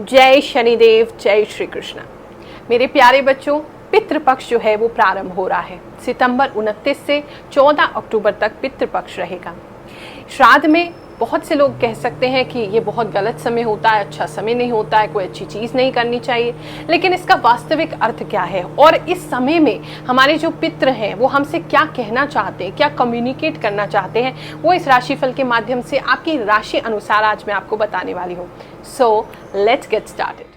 जय शनिदेव, जय श्री कृष्ण। मेरे प्यारे बच्चों, पितृपक्ष जो है वो प्रारंभ हो रहा है। सितंबर 29 से 14 अक्टूबर तक पितृपक्ष रहेगा। श्राद्ध में बहुत से लोग कह सकते हैं कि ये बहुत गलत समय होता है, अच्छा समय नहीं होता है, कोई अच्छी चीज़ नहीं करनी चाहिए, लेकिन इसका वास्तविक अर्थ क्या है और इस समय में हमारे जो पितृ हैं वो हमसे क्या कहना चाहते हैं, क्या कम्युनिकेट करना चाहते हैं, वो इस राशिफल के माध्यम से आपकी राशि अनुसार आज मैं आपको बताने वाली हूँ। So let's get started.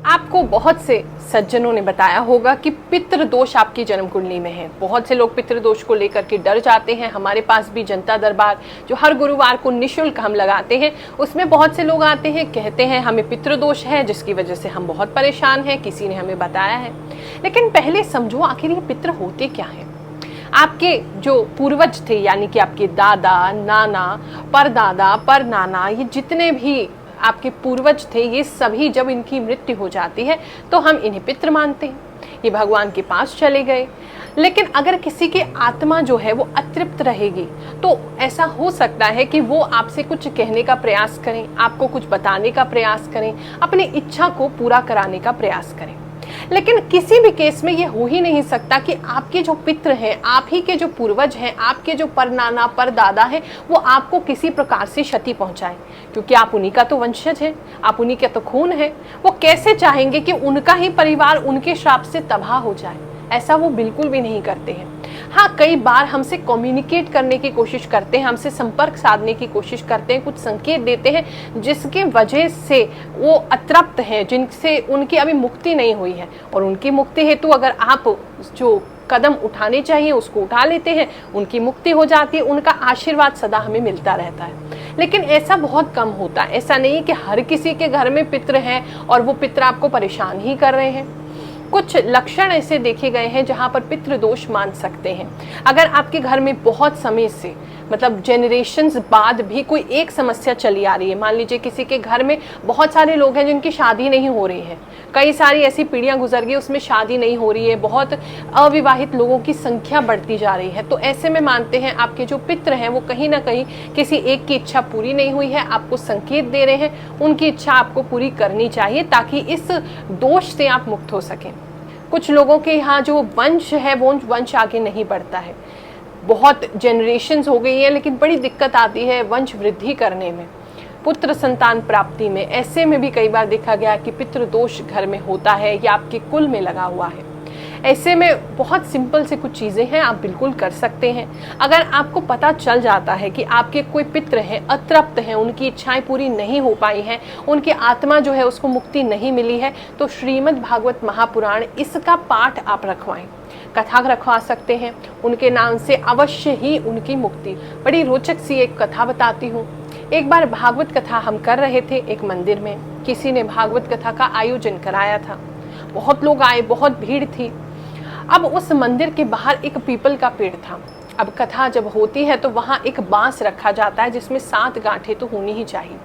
आपको बहुत से सज्जनों ने बताया होगा कि पितृ दोष आपकी जन्म कुंडली में है। बहुत से लोग पितृ दोष को लेकर के डर जाते हैं। हमारे पास भी जनता दरबार जो हर गुरुवार को निःशुल्क हम लगाते हैं, उसमें बहुत से लोग आते हैं, कहते हैं हमें पितृ दोष है जिसकी वजह से हम बहुत परेशान हैं, किसी ने हमें बताया है। लेकिन पहले समझो आखिर ये पितृ होते क्या है। आपके जो पूर्वज थे, यानी कि आपके दादा, नाना, परदादा, परनाना, ये जितने भी आपके पूर्वज थे, ये सभी जब इनकी मृत्यु हो जाती है तो हम इन्हें पितृ मानते हैं, ये भगवान के पास चले गए। लेकिन अगर किसी की आत्मा जो है वो अतृप्त रहेगी तो ऐसा हो सकता है कि वो आपसे कुछ कहने का प्रयास करें, आपको कुछ बताने का प्रयास करें, अपनी इच्छा को पूरा कराने का प्रयास करें। लेकिन किसी भी केस में ये हो ही नहीं सकता कि आपके जो पितृ हैं, आप ही के जो पूर्वज हैं, आपके जो परनाना, परदादा हैं, वो आपको किसी प्रकार से क्षति पहुंचाए, क्योंकि आप उन्हीं का तो वंशज हैं, आप उन्हीं का तो खून है। वो कैसे चाहेंगे कि उनका ही परिवार उनके श्राप से तबाह हो जाए? ऐसा वो बिल्कुल भी नहीं करते हैं। हाँ, कई बार हमसे कम्युनिकेट करने की कोशिश करते हैं, हमसे संपर्क साधने की कोशिश करते हैं, कुछ संकेत देते हैं जिसके वजह से वो अतृप्त हैं, जिनसे उनकी अभी मुक्ति नहीं हुई है। और उनकी मुक्ति हेतु अगर आप जो कदम उठाने चाहिए उसको उठा लेते हैं, उनकी मुक्ति हो जाती है, उनका आशीर्वाद सदा हमें मिलता रहता है। लेकिन ऐसा बहुत कम होता है। ऐसा नहीं कि हर किसी के घर में पितृ हैं और वो पितृ आपको परेशान ही कर रहे हैं। कुछ लक्षण ऐसे देखे गए हैं जहां पर पितृ दोष मान सकते हैं। अगर आपके घर में बहुत समय से, मतलब जेनरेशंस बाद भी कोई एक समस्या चली आ रही है, मान लीजिए किसी के घर में बहुत सारे लोग हैं जिनकी शादी नहीं हो रही है, कई सारी ऐसी पीढ़ियां गुजर गई उसमें शादी नहीं हो रही है, बहुत अविवाहित लोगों की संख्या बढ़ती जा रही है, तो ऐसे में मानते हैं आपके जो पितृ हैं वो कहीं ना कहीं किसी एक की इच्छा पूरी नहीं हुई है, आपको संकेत दे रहे हैं, उनकी इच्छा आपको पूरी करनी चाहिए ताकि इस दोष से आप मुक्त हो सकें। कुछ लोगों के यहाँ जो वंश है वो वंश आगे नहीं बढ़ता है, बहुत जनरेशन्स हो गई हैं, लेकिन बड़ी दिक्कत आती है वंश वृद्धि करने में, पुत्र संतान प्राप्ति में। ऐसे में भी कई बार देखा गया कि पितृ दोष घर में होता है या आपके कुल में लगा हुआ है। ऐसे में बहुत सिंपल से कुछ चीज़ें हैं, आप बिल्कुल कर सकते हैं। अगर आपको पता चल जाता है कि आपके कोई पितृ हैं, अतृप्त हैं, उनकी इच्छाएं पूरी नहीं हो पाई हैं, उनकी आत्मा जो है उसको मुक्ति नहीं मिली है, तो श्रीमद् भागवत महापुराण इसका पाठ आप रखवाएं, कथा रखवा सकते हैं। उनके नाम से अवश्य ही उनकी मुक्ति। बड़ी रोचक सी एक कथा बताती हूँ। एक बार भागवत कथा हम कर रहे थे एक मंदिर में, किसी ने भागवत कथा का आयोजन कराया था, बहुत लोग आए, बहुत भीड़ थी। अब उस मंदिर के बाहर एक पीपल का पेड़ था। अब कथा जब होती है तो वहाँ एक बांस रखा जाता है जिसमें 7 गांठें तो होनी ही चाहिए।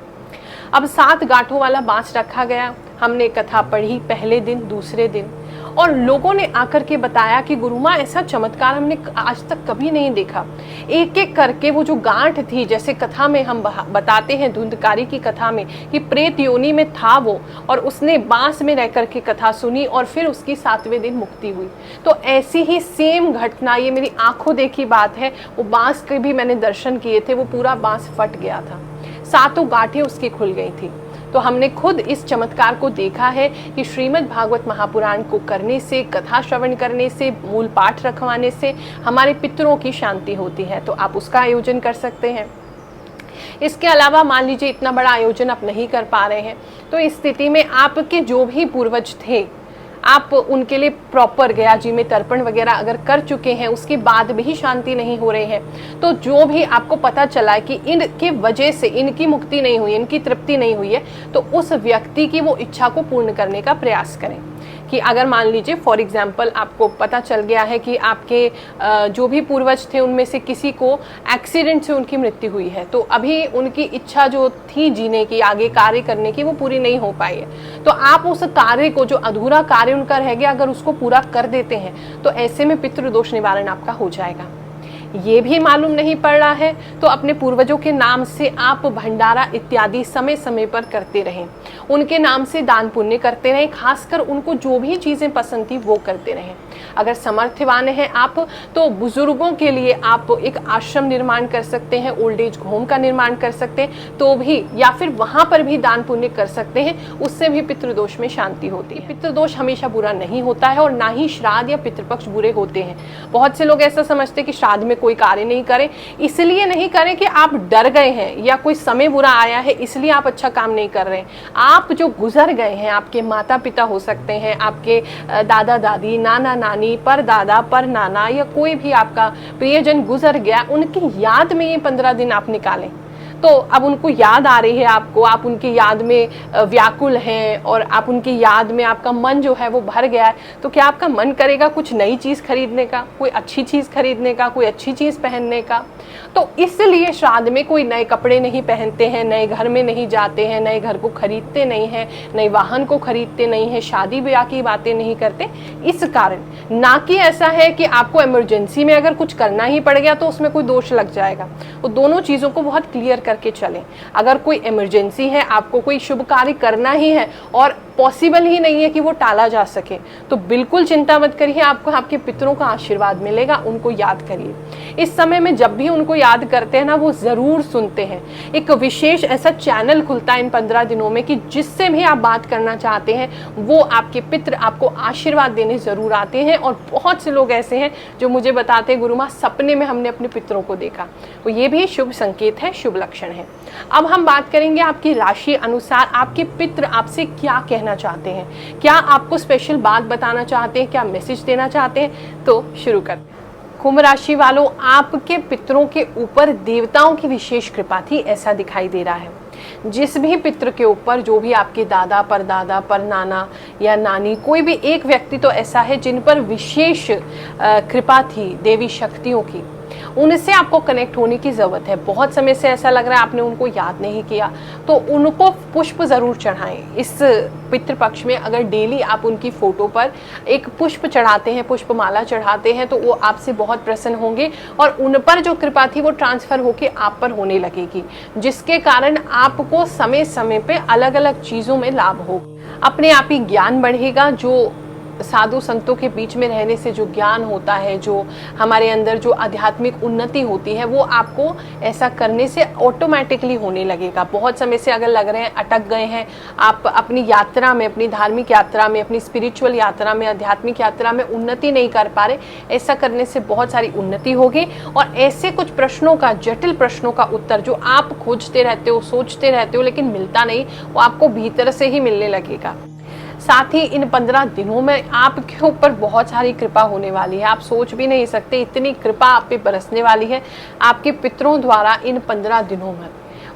अब 7 गांठों वाला बांस रखा गया। हमने कथा पढ़ी पहले दिन, दूसरे दिन, और लोगों ने आकर के बताया कि गुरुमा ऐसा चमत्कार हमने आज तक कभी नहीं देखा। एक एक करके वो जो गांठ थी, जैसे कथा में हम बताते हैं धुंधकारी की कथा में कि प्रेत योनि में था वो, और उसने बांस में रह करके कथा सुनी और फिर उसकी 7वें दिन मुक्ति हुई। तो ऐसी ही सेम घटना, ये मेरी आंखों देखी बात है, वो बांस के भी मैंने दर्शन किए थे, वो पूरा बांस फट गया था, 7 गांठें उसकी खुल गई थी। तो हमने खुद इस चमत्कार को देखा है कि श्रीमद् भागवत महापुराण को करने से, कथा श्रवण करने से, मूल पाठ रखवाने से हमारे पितरों की शांति होती है। तो आप उसका आयोजन कर सकते हैं। इसके अलावा मान लीजिए इतना बड़ा आयोजन आप नहीं कर पा रहे हैं, तो इस स्थिति में आपके जो भी पूर्वज थे, आप उनके लिए प्रॉपर गया जी में तर्पण वगैरह अगर कर चुके हैं, उसके बाद भी शांति नहीं हो रही है, तो जो भी आपको पता चला है कि इनके वजह से इनकी मुक्ति नहीं हुई, इनकी तृप्ति नहीं हुई है, तो उस व्यक्ति की वो इच्छा को पूर्ण करने का प्रयास करें। कि अगर मान लीजिए फॉर एग्जांपल आपको पता चल गया है कि आपके जो भी पूर्वज थे उनमें से किसी को एक्सीडेंट से उनकी मृत्यु हुई है, तो अभी उनकी इच्छा जो थी जीने की, आगे कार्य करने की, वो पूरी नहीं हो पाई है। तो आप उस कार्य को, जो अधूरा कार्य उनका रह गया, अगर उसको पूरा कर देते हैं तो ऐसे में पितृदोष निवारण आपका हो जाएगा। ये भी मालूम नहीं पड़ रहा है तो अपने पूर्वजों के नाम से आप भंडारा इत्यादि समय समय पर करते रहें, उनके नाम से दान पुण्य करते रहें, खासकर उनको जो भी चीज़ें पसंद थी वो करते रहें। अगर समर्थवान हैं आप तो बुजुर्गों के लिए आप एक आश्रम निर्माण कर सकते हैं, ओल्ड एज होम का निर्माण कर सकते हैं तो भी, या फिर वहाँ पर भी दान पुण्य कर सकते हैं, उससे भी पितृदोष में शांति होती है। पितृदोष हमेशा बुरा नहीं होता है और ना ही श्राद्ध या पितृपक्ष बुरे होते हैं। बहुत से लोग ऐसा समझते हैं कि श्राद्ध में कोई कार्य नहीं करें, इसलिए नहीं करें कि आप डर गए हैं या कोई समय बुरा आया है इसलिए आप अच्छा काम नहीं कर रहे हैं। आप जो गुजर गए हैं, आपके माता पिता हो सकते हैं, आपके दादा दादी, नाना नानी, पर दादा, पर नाना, या कोई भी आपका प्रियजन गुजर गया, उनकी याद में ये 15 दिन आप निकालें। तो अब उनको याद आ रही है आपको, आप उनकी याद में व्याकुल हैं और आप उनकी याद में आपका मन जो है वो भर गया है, तो क्या आपका मन करेगा कुछ नई चीज़ खरीदने का, कोई अच्छी चीज़ खरीदने का, कोई अच्छी चीज़ पहनने का? तो इसलिए श्राद्ध में कोई नए कपड़े नहीं पहनते हैं, नए घर में नहीं जाते हैं, नए घर को खरीदते नहीं हैं, नए वाहन को खरीदते नहीं हैं, शादी ब्याह की बातें नहीं करते। इस कारण, ना कि ऐसा है कि आपको इमरजेंसी में अगर कुछ करना ही पड़ गया तो उसमें कोई दोष लग जाएगा। वो दोनों चीज़ों को बहुत क्लियर करके चलें। अगर कोई इमरजेंसी है, आपको कोई शुभ कार्य करना ही है और पॉसिबल ही नहीं है कि वो टाला जा सके, तो बिल्कुल चिंता मत करिए, आपको आपके पितरों का आशीर्वाद मिलेगा। उनको याद करिए। इस समय में जब भी उनको याद करते हैं ना, वो ज़रूर सुनते हैं। एक विशेष ऐसा चैनल खुलता है इन 15 दिनों में कि जिससे भी आप बात करना चाहते हैं वो आपके पितर आपको आशीर्वाद देने ज़रूर आते हैं। और बहुत से लोग ऐसे हैं जो मुझे बताते हैं, गुरु माँ सपने में हमने अपने पितरों को देखा। तो ये भी शुभ संकेत है, शुभ लक्षण है। अब हम बात करेंगे आपकी राशि अनुसार आपके पितर आपसे क्या कहना चाहते हैं, क्या आपको स्पेशल बात बताना चाहते हैं, क्या मैसेज देना चाहते हैं। तो शुरू करते हैं। कुंभ राशि वालों, आपके पितरों के ऊपर देवताओं की विशेष कृपा थी, ऐसा दिखाई दे रहा है। जिस भी पितृ के ऊपर, जो भी आपके दादा, परदादा, पर नाना या नानी, कोई भी एक व्यक्ति तो ऐसा है जिन पर विशेष कृपा थी देवी शक्तियों की, उनसे आपको कनेक्ट होने की ज़रूरत है। बहुत समय से ऐसा लग रहा है आपने उनको याद नहीं किया, तो उनको पुष्प ज़रूर चढ़ाएं। इस पितृपक्ष में अगर डेली आप उनकी फ़ोटो पर एक पुष्प चढ़ाते हैं, पुष्पमाला चढ़ाते हैं, तो वो आपसे बहुत प्रसन्न होंगे और उन पर जो कृपा थी वो ट्रांसफ़र होकर आप पर होने लगेगी, जिसके कारण आपको समय समय पे अलग अलग चीज़ों में लाभ हो। अपने आप ही ज्ञान बढ़ेगा। जो साधु संतों के बीच में रहने से जो ज्ञान होता है, जो हमारे अंदर जो आध्यात्मिक उन्नति होती है, वो आपको ऐसा करने से ऑटोमेटिकली होने लगेगा। बहुत समय से अगर लग रहे हैं अटक गए हैं आप अपनी यात्रा में, अपनी धार्मिक यात्रा में, अपनी स्पिरिचुअल यात्रा में, आध्यात्मिक यात्रा में उन्नति नहीं कर पा रहे, ऐसा करने से बहुत सारी उन्नति होगी। और ऐसे कुछ प्रश्नों का, जटिल प्रश्नों का उत्तर जो आप खोजते रहते हो, सोचते रहते हो लेकिन मिलता नहीं, वो आपको भीतर से ही मिलने लगेगा। साथ ही इन 15 दिनों में आपके ऊपर बहुत सारी कृपा होने वाली है। आप सोच भी नहीं सकते इतनी कृपा आप पे बरसने वाली है आपके पितरों द्वारा इन 15 दिनों में।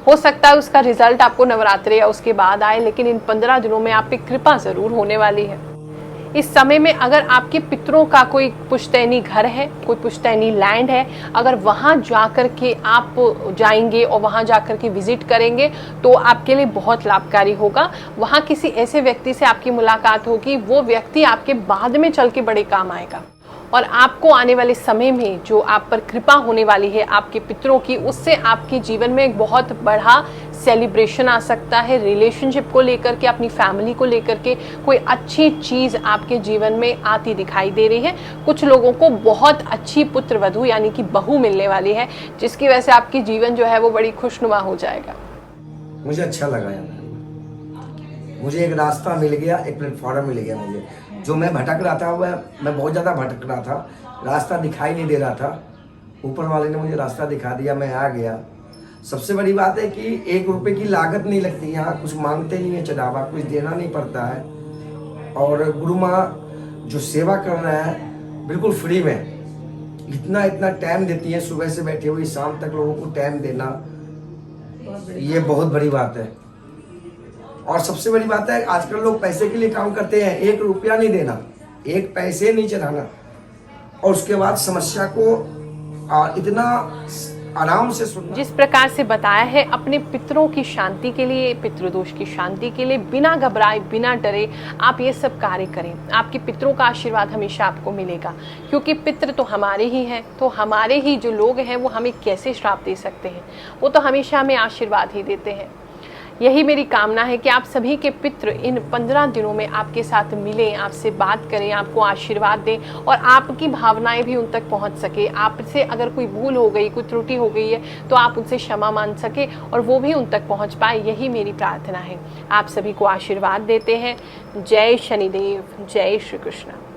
हो सकता है उसका रिजल्ट आपको नवरात्रि या उसके बाद आए, लेकिन इन 15 दिनों में आप पे कृपा ज़रूर होने वाली है। इस समय में अगर आपके पितरों का कोई पुश्तैनी घर है, कोई पुश्तैनी लैंड है, अगर वहाँ जाकर के आप जाएंगे और वहाँ जाकर के विजिट करेंगे तो आपके लिए बहुत लाभकारी होगा। वहाँ किसी ऐसे व्यक्ति से आपकी मुलाकात होगी, वो व्यक्ति आपके बाद में चल के बड़े काम आएगा। और आपको आने वाले समय में जो आप पर कृपा होने वाली है आपके पितरों की, उससे आपके जीवन में एक बहुत बड़ा सेलिब्रेशन आ सकता है। रिलेशनशिप को लेकर के, अपनी फैमिली को लेकर के कोई अच्छी चीज़ आपके जीवन में आती दिखाई दे रही है। कुछ लोगों को बहुत अच्छी पुत्र वधू यानी कि बहू मिलने वाली है, जिसकी वजह से आपकी जीवन जो है वो बड़ी खुशनुमा हो जाएगा। मुझे अच्छा लगा यार, मुझे एक रास्ता मिल गया, एक प्लेटफॉर्म मिल गया। मुझे जो मैं भटक रहा था, वह मैं बहुत ज़्यादा भटक रहा था, रास्ता दिखाई नहीं दे रहा था। ऊपर वाले ने मुझे रास्ता दिखा दिया, मैं आ गया। सबसे बड़ी बात है कि 1 रुपए की लागत नहीं लगती, यहाँ कुछ मांगते नहीं है चढ़ावा, कुछ देना नहीं पड़ता है। और गुरु माँ जो सेवा कर रहा है बिल्कुल फ्री में, इतना टाइम देती है, सुबह से बैठे हुए शाम तक लोगों को टाइम देना, ये बहुत बड़ी बात है। और सबसे बड़ी बात है, आजकल लोग पैसे के लिए काम करते हैं, 1 रुपया नहीं देना, 1 पैसे नहीं चढ़ाना, और उसके बाद समस्या को इतना आराम से सुनना। जिस प्रकार से बताया है, अपने पितरों की शांति के लिए, पितृदोष की शांति के लिए बिना घबराए, बिना डरे आप ये सब कार्य करें। आपके पितरों का आशीर्वाद हमेशा आपको मिलेगा, क्योंकि पितृ तो हमारे ही हैं। तो हमारे ही जो लोग हैं वो हमें कैसे श्राप दे सकते हैं? वो तो हमेशा हमें आशीर्वाद ही देते हैं। यही मेरी कामना है कि आप सभी के पितृ इन 15 दिनों में आपके साथ मिलें, आपसे बात करें, आपको आशीर्वाद दें और आपकी भावनाएं भी उन तक पहुंच सके। आपसे अगर कोई भूल हो गई, कोई त्रुटि हो गई है, तो आप उनसे क्षमा मांग सके और वो भी उन तक पहुंच पाए। यही मेरी प्रार्थना है। आप सभी को आशीर्वाद देते हैं। जय शनिदेव, जय श्री कृष्ण।